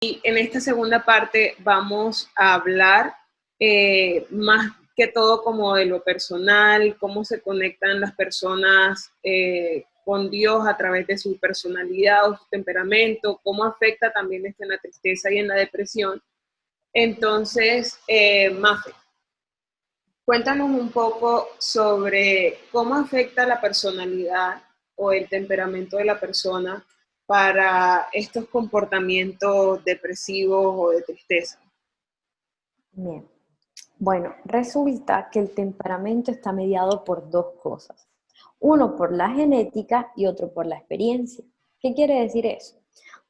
Y en esta segunda parte vamos a hablar más que todo como de lo personal, cómo se conectan las personas con Dios a través de su personalidad o su temperamento, cómo afecta también esto en la tristeza y en la depresión. Entonces, Mafe, cuéntanos un poco sobre cómo afecta la personalidad o el temperamento de la persona para estos comportamientos depresivos o de tristeza. Bien. Bueno, resulta que el temperamento está mediado por dos cosas. Uno por la genética y otro por la experiencia. ¿Qué quiere decir eso?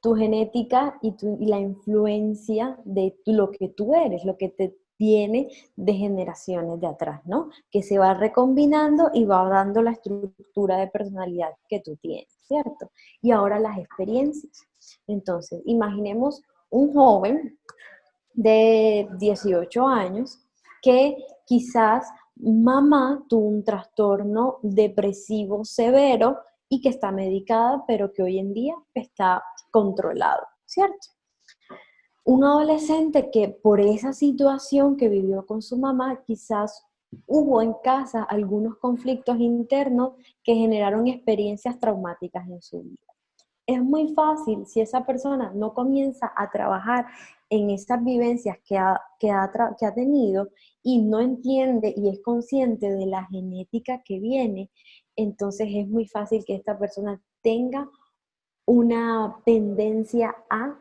Tu genética y la influencia de lo que tú eres, lo que te viene de generaciones de atrás, ¿no? Que se va recombinando y va dando la estructura de personalidad que tú tienes, ¿cierto? Y ahora las experiencias. Entonces, imaginemos un joven de 18 años que quizás mamá tuvo un trastorno depresivo severo y que está medicada, pero que hoy en día está controlado, ¿cierto? Un adolescente que por esa situación que vivió con su mamá, quizás hubo en casa algunos conflictos internos que generaron experiencias traumáticas en su vida. Es muy fácil si esa persona no comienza a trabajar en esas vivencias que ha tenido y no entiende y es consciente de la genética que viene, entonces es muy fácil que esta persona tenga una tendencia a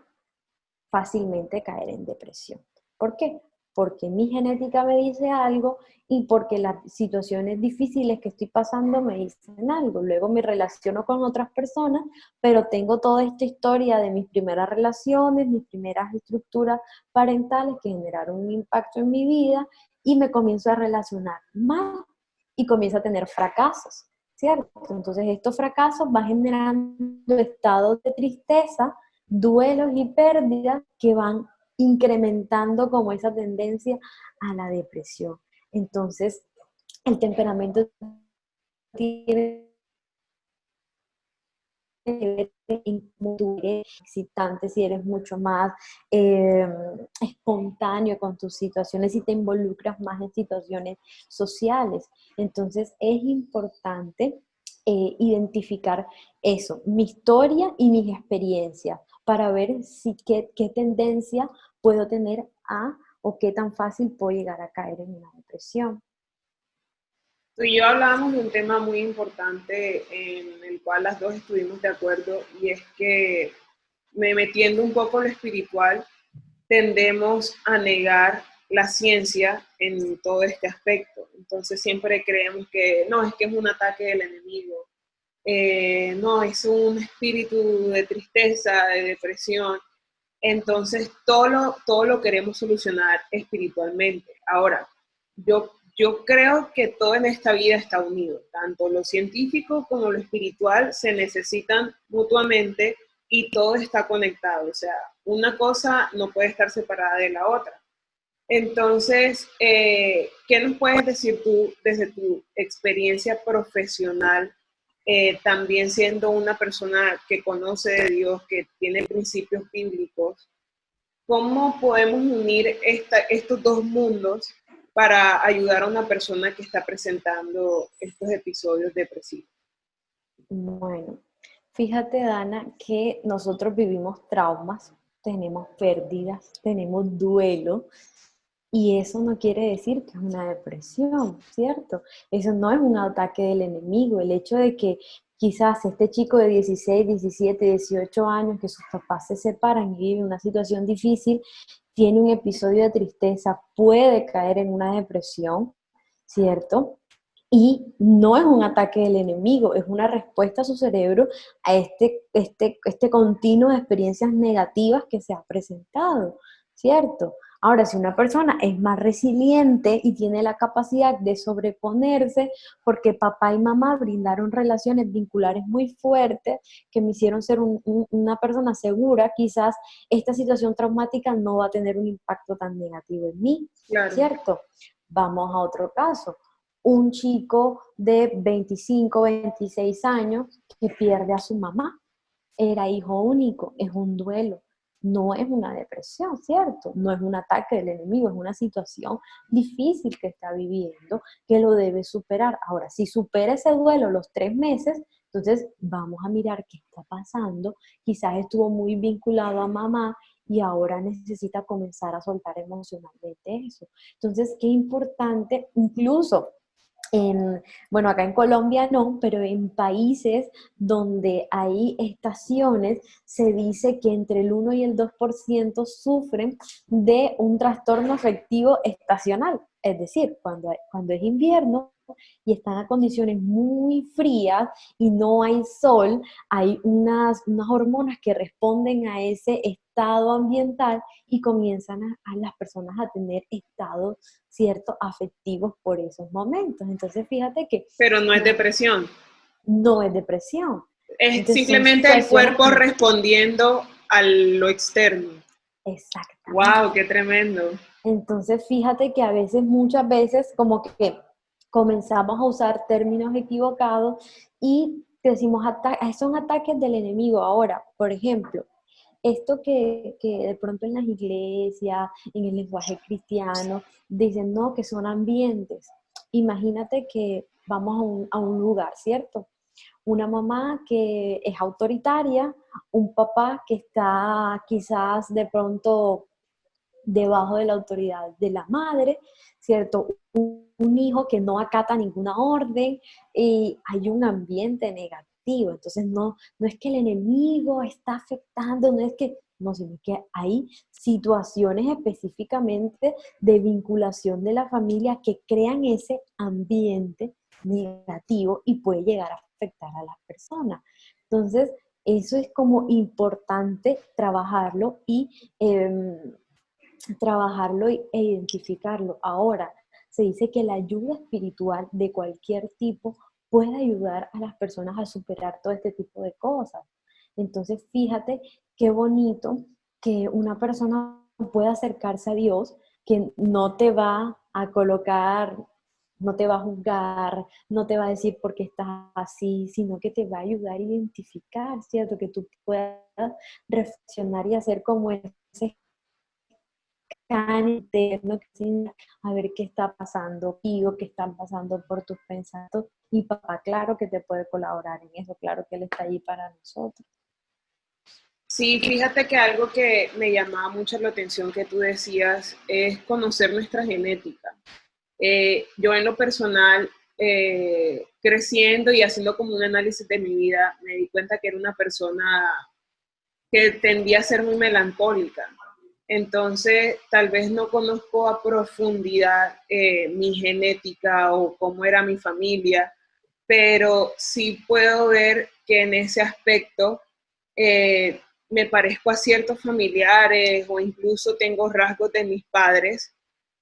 fácilmente caer en depresión. ¿Por qué? Porque mi genética me dice algo y porque las situaciones difíciles que estoy pasando me dicen algo. Luego me relaciono con otras personas, pero tengo toda esta historia de mis primeras relaciones, mis primeras estructuras parentales que generaron un impacto en mi vida y me comienzo a relacionar mal y comienzo a tener fracasos, ¿cierto? Entonces estos fracasos van generando estados de tristeza, duelos y pérdidas que van incrementando como esa tendencia a la depresión. Entonces, el temperamento tiene que ver en cómo tú eres excitante, si eres mucho más espontáneo con tus situaciones, si te involucras más en situaciones sociales. Entonces, es importante identificar eso, mi historia y mis experiencias, para ver si qué tendencia puedo tener a o qué tan fácil puedo llegar a caer en una depresión. Tú y yo hablábamos de un tema muy importante en el cual las dos estuvimos de acuerdo y es que metiendo un poco lo espiritual, tendemos a negar la ciencia en todo este aspecto. Entonces siempre creemos que no, es que es un ataque del enemigo, no, es un espíritu de tristeza, de depresión. Entonces todo lo queremos solucionar espiritualmente. Ahora, yo creo que todo en esta vida está unido, tanto lo científico como lo espiritual se necesitan mutuamente y todo está conectado, o sea, una cosa no puede estar separada de la otra. Entonces, ¿qué nos puedes decir tú desde tu experiencia profesional, también siendo una persona que conoce de Dios, que tiene principios bíblicos? ¿Cómo podemos unir estos dos mundos para ayudar a una persona que está presentando estos episodios depresivos? Bueno, fíjate, Dana, que nosotros vivimos traumas, tenemos pérdidas, tenemos duelo, y eso no quiere decir que es una depresión, ¿cierto? Eso no es un ataque del enemigo. El hecho de que quizás este chico de 16, 17, 18 años, que sus papás se separan y vive una situación difícil, tiene un episodio de tristeza, puede caer en una depresión, ¿cierto? Y no es un ataque del enemigo, es una respuesta a su cerebro a este continuo de experiencias negativas que se ha presentado, ¿cierto? Ahora, si una persona es más resiliente y tiene la capacidad de sobreponerse porque papá y mamá brindaron relaciones vinculares muy fuertes que me hicieron ser una persona segura, quizás esta situación traumática no va a tener un impacto tan negativo en mí, Claro. ¿cierto? Vamos a otro caso, un chico de 25, 26 años que pierde a su mamá. Era hijo único, es un duelo. no es una depresión, ¿cierto? No es un ataque del enemigo, es una situación difícil que está viviendo, que lo debe superar. Ahora, si supera ese duelo los 3 meses, entonces vamos a mirar qué está pasando. Quizás estuvo muy vinculado a mamá y ahora necesita comenzar a soltar emocionalmente eso. Entonces, qué importante, incluso bueno, acá en Colombia no, pero en países donde hay estaciones, se dice que entre el 1 y el 2% sufren de un trastorno afectivo estacional. Es decir, cuando es invierno y están a condiciones muy frías y no hay sol, hay unas hormonas que responden a ese estado ambiental y comienzan a las personas a tener estados ciertos afectivos por esos momentos. Entonces, fíjate que Pero no es depresión. no es depresión. Es Entonces, son simplemente el situaciones cuerpo como... respondiendo a lo externo. ¡Wow! ¡Qué Exactamente. tremendo! Entonces, fíjate que a veces, muchas veces, como que comenzamos a usar términos equivocados y decimos, son ataques del enemigo. Ahora, por ejemplo, esto que de pronto en las iglesias, en el lenguaje cristiano, dicen, no, que son ambientes. Imagínate que vamos a un lugar, ¿cierto? Una mamá que es autoritaria, un papá que está quizás de pronto debajo de la autoridad de la madre, ¿cierto? Un hijo que no acata ninguna orden y hay un ambiente negativo. Entonces no es que el enemigo está afectando, no es que, no, sino que hay situaciones específicamente de vinculación de la familia que crean ese ambiente negativo y puede llegar a afectar a las personas. Entonces, eso es como importante trabajarlo y e identificarlo. Ahora, se dice que la ayuda espiritual de cualquier tipo puede ayudar a las personas a superar todo este tipo de cosas. Entonces, fíjate qué bonito que una persona pueda acercarse a Dios, que no te va a colocar, no te va a juzgar, no te va a decir por qué estás así, sino que te va a ayudar a identificar, ¿cierto? Que tú puedas reflexionar y hacer como ese tan interno, a ver qué está pasando contigo, qué están pasando por tus pensamientos. Y papá, claro que te puede colaborar en eso, claro que él está allí para nosotros. Sí, fíjate que algo que me llamaba mucho la atención que tú decías es conocer nuestra genética. Yo en lo personal, creciendo y haciendo como un análisis de mi vida, me di cuenta que era una persona que tendía a ser muy melancólica. Entonces, tal vez no conozco a profundidad mi genética o cómo era mi familia, pero sí puedo ver que en ese aspecto me parezco a ciertos familiares o incluso tengo rasgos de mis padres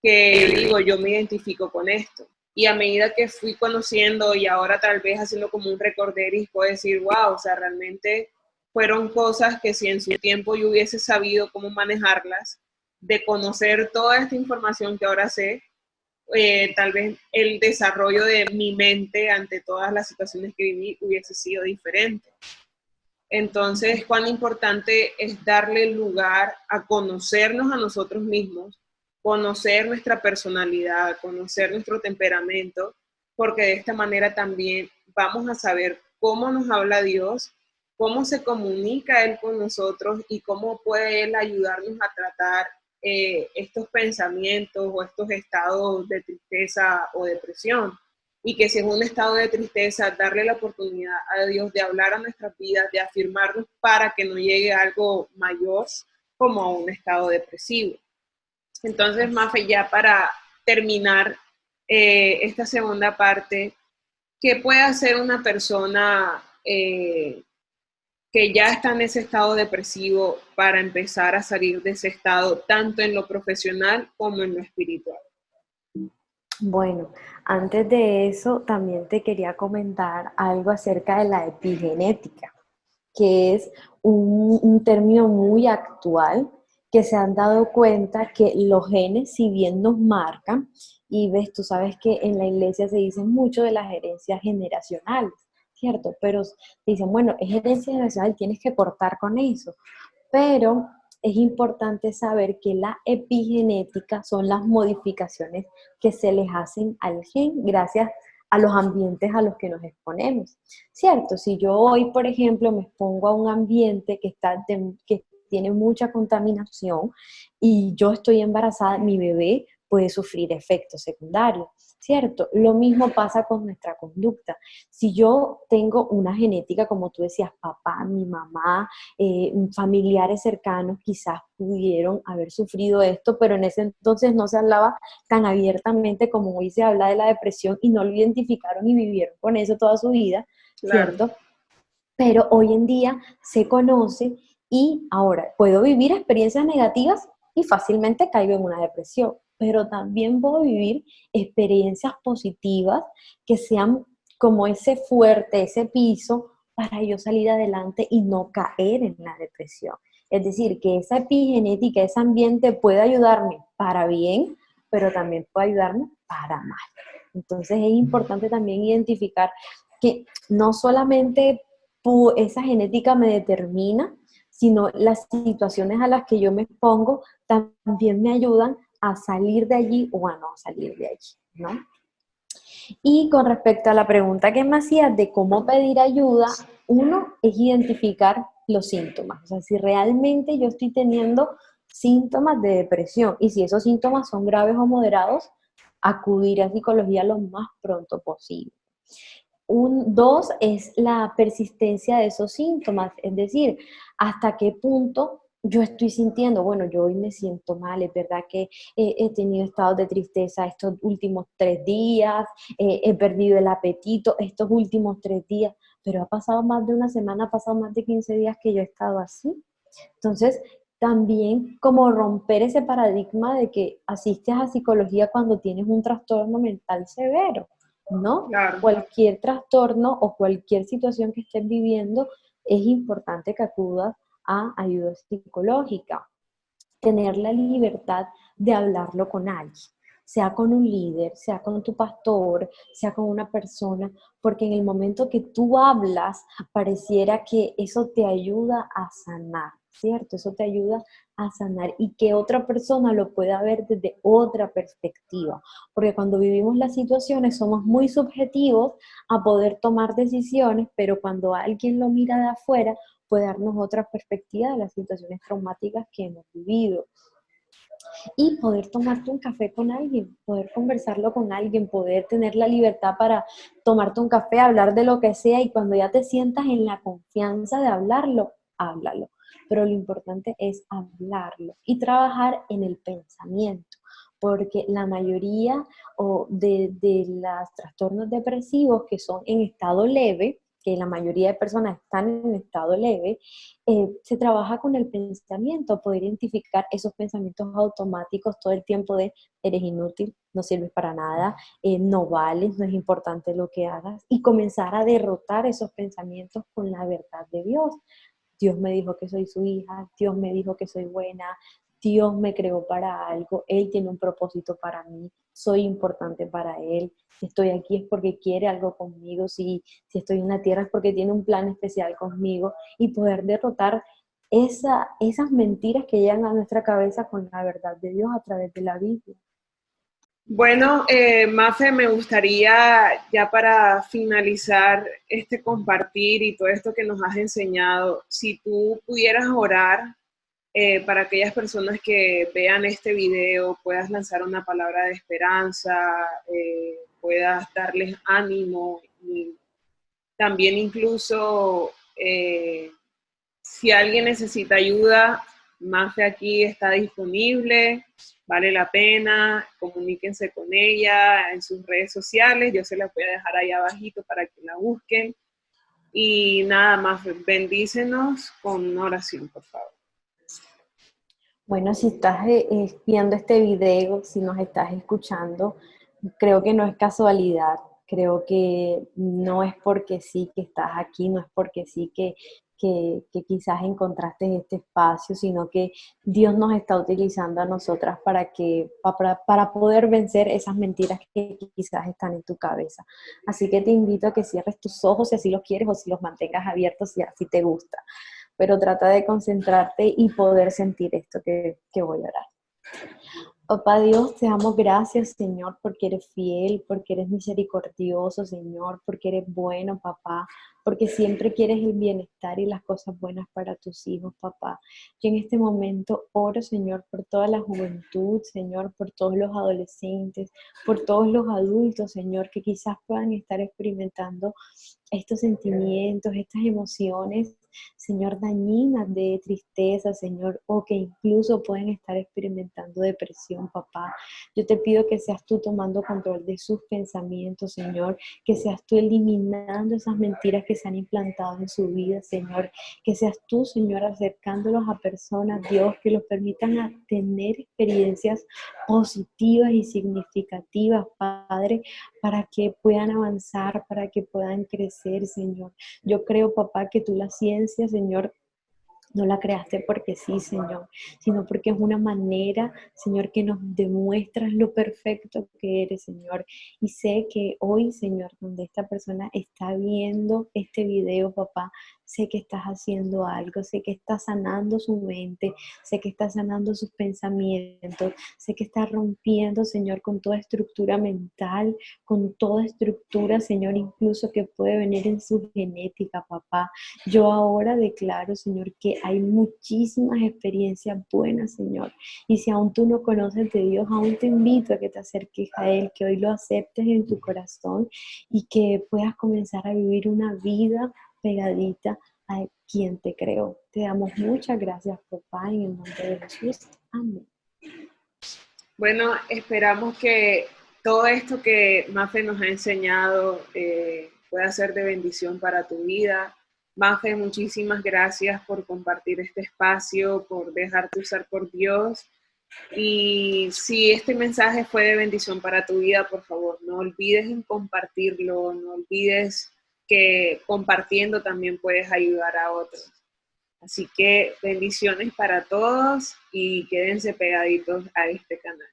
que digo, yo me identifico con esto. Y a medida que fui conociendo y ahora tal vez haciendo como un recorderis, puedo decir, wow, o sea, realmente fueron cosas que si en su tiempo yo hubiese sabido cómo manejarlas, de conocer toda esta información que ahora sé, tal vez el desarrollo de mi mente ante todas las situaciones que viví hubiese sido diferente. Entonces, cuán importante es darle lugar a conocernos a nosotros mismos, conocer nuestra personalidad, conocer nuestro temperamento, porque de esta manera también vamos a saber cómo nos habla Dios, cómo se comunica Él con nosotros y cómo puede Él ayudarnos a tratar estos pensamientos o estos estados de tristeza o depresión. Y que si es un estado de tristeza, darle la oportunidad a Dios de hablar a nuestras vidas, de afirmarnos para que no llegue algo mayor como un estado depresivo. Entonces, Mafe, ya para terminar esta segunda parte, ¿qué puede hacer una persona que ya está en ese estado depresivo para empezar a salir de ese estado, tanto en lo profesional como en lo espiritual? Bueno, antes de eso también te quería comentar algo acerca de la epigenética, que es un término muy actual que se han dado cuenta que los genes, si bien nos marcan, y ves, tú sabes que en la iglesia se dice mucho de las herencias generacionales, ¿cierto? Pero dicen, bueno, es herencia generacional, tienes que cortar con eso. Pero es importante saber que la epigenética son las modificaciones que se les hacen al gen gracias a los ambientes a los que nos exponemos, ¿cierto? Si yo hoy, por ejemplo, me expongo a un ambiente que tiene mucha contaminación y yo estoy embarazada, mi bebé puede sufrir efectos secundarios, ¿cierto? Lo mismo pasa con nuestra conducta. Si yo tengo una genética, como tú decías, papá, mi mamá, familiares cercanos quizás pudieron haber sufrido esto, pero en ese entonces no se hablaba tan abiertamente como hoy se habla de la depresión y no lo identificaron y vivieron con eso toda su vida, Claro, ¿cierto? Pero hoy en día se conoce y ahora puedo vivir experiencias negativas y fácilmente caigo en una depresión, pero también puedo vivir experiencias positivas que sean como ese fuerte, ese piso para yo salir adelante y no caer en la depresión. Es decir, que esa epigenética, ese ambiente puede ayudarme para bien, pero también puede ayudarme para mal. Entonces es importante también identificar que no solamente esa genética me determina, sino las situaciones a las que yo me expongo también me ayudan a salir de allí o a no salir de allí, ¿no? Y con respecto a la pregunta que me hacías de cómo pedir ayuda, uno es identificar los síntomas, o sea, si realmente yo estoy teniendo síntomas de depresión y si esos síntomas son graves o moderados, acudir a psicología lo más pronto posible. Dos es la persistencia de esos síntomas, es decir, hasta qué punto yo estoy sintiendo, bueno, yo hoy me siento mal, es verdad que he tenido estados de tristeza estos últimos 3 días, he perdido el apetito estos últimos 3 días, pero ha pasado más de una semana, ha pasado más de 15 días que yo he estado así. Entonces, también como romper ese paradigma de que asistes a psicología cuando tienes un trastorno mental severo, ¿no? claro. Cualquier trastorno o cualquier situación que estés viviendo, es importante que acudas a ayuda psicológica. Tener la libertad de hablarlo con alguien, sea con un líder, sea con tu pastor, sea con una persona, porque en el momento que tú hablas, pareciera que eso te ayuda a sanar, ¿cierto? Eso te ayuda a sanar y que otra persona lo pueda ver desde otra perspectiva, porque cuando vivimos las situaciones somos muy subjetivos a poder tomar decisiones, pero cuando alguien lo mira de afuera, puede darnos otra perspectiva de las situaciones traumáticas que hemos vivido. Y poder tomarte un café con alguien, poder conversarlo con alguien, poder tener la libertad para tomarte un café, hablar de lo que sea y cuando ya te sientas en la confianza de hablarlo, háblalo. Pero lo importante es hablarlo y trabajar en el pensamiento, porque la mayoría de los trastornos depresivos que son en estado leve, que la mayoría de personas están en estado leve, se trabaja con el pensamiento, poder identificar esos pensamientos automáticos todo el tiempo de eres inútil, no sirves para nada, no vales, no es importante lo que hagas, y comenzar a derrotar esos pensamientos con la verdad de Dios. Dios me dijo que soy su hija, Dios me dijo que soy buena, Dios me creó para algo, Él tiene un propósito para mí, soy importante para Él, si estoy aquí es porque quiere algo conmigo, si estoy en la tierra es porque tiene un plan especial conmigo y poder derrotar esas mentiras que llegan a nuestra cabeza con la verdad de Dios a través de la Biblia. Bueno, Mafe, me gustaría ya para finalizar este compartir y todo esto que nos has enseñado, si tú pudieras orar para aquellas personas que vean este video, puedas lanzar una palabra de esperanza, puedas darles ánimo y también incluso si alguien necesita ayuda, Mafe aquí está disponible, vale la pena, comuníquense con ella en sus redes sociales, yo se las voy a dejar ahí abajito para que la busquen. Y nada más, bendícenos con una oración, por favor. Bueno, si estás viendo este video, si nos estás escuchando, creo que no es casualidad, creo que no es porque sí que estás aquí, no es porque sí que quizás encontraste este espacio, sino que Dios nos está utilizando a nosotras para poder vencer esas mentiras que quizás están en tu cabeza. Así que te invito a que cierres tus ojos si así los quieres o si los mantengas abiertos si así te gusta. pero trata de concentrarte y poder sentir esto que voy a orar. Papá Dios, te damos gracias, Señor, porque eres fiel, porque eres misericordioso, Señor, porque eres bueno, papá, porque siempre quieres el bienestar y las cosas buenas para tus hijos, papá. Yo en este momento oro, Señor, por toda la juventud, Señor, por todos los adolescentes, por todos los adultos, Señor, que quizás puedan estar experimentando estos sentimientos, estas emociones, Señor, dañinas de tristeza, Señor, o que incluso pueden estar experimentando depresión, papá. Yo te pido que seas tú tomando control de sus pensamientos, Señor, que seas tú eliminando esas mentiras que se han implantado en su vida, Señor, que seas tú, Señor, acercándolos a personas, Dios, que los permitan a tener experiencias positivas y significativas, Padre, para que puedan avanzar, para que puedan crecer, Señor. Yo creo, papá, que tú la ciencia, Señor, no la creaste porque sí, Señor, sino porque es una manera, Señor, que nos demuestras lo perfecto que eres, Señor. Y sé que hoy, Señor, donde esta persona está viendo este video, papá, sé que estás haciendo algo, sé que estás sanando su mente, sé que estás sanando sus pensamientos, sé que estás rompiendo, Señor, con toda estructura mental, con toda estructura, Señor, incluso que puede venir en su genética, papá. Yo ahora declaro, Señor, que hay muchísimas experiencias buenas, Señor. Y si aún tú no conoces de Dios, aún te invito a que te acerques a Él, que hoy lo aceptes en tu corazón y que puedas comenzar a vivir una vida pegadita a quien te creó. Te damos muchas gracias, papá, en el nombre de Jesús. Amén. Bueno, esperamos que todo esto que Mafe nos ha enseñado pueda ser de bendición para tu vida. Mafe, muchísimas gracias por compartir este espacio, por dejarte usar por Dios. Y si este mensaje fue de bendición para tu vida, por favor, no olvides en compartirlo, no olvides que compartiendo también puedes ayudar a otros. Así que bendiciones para todos y quédense pegaditos a este canal.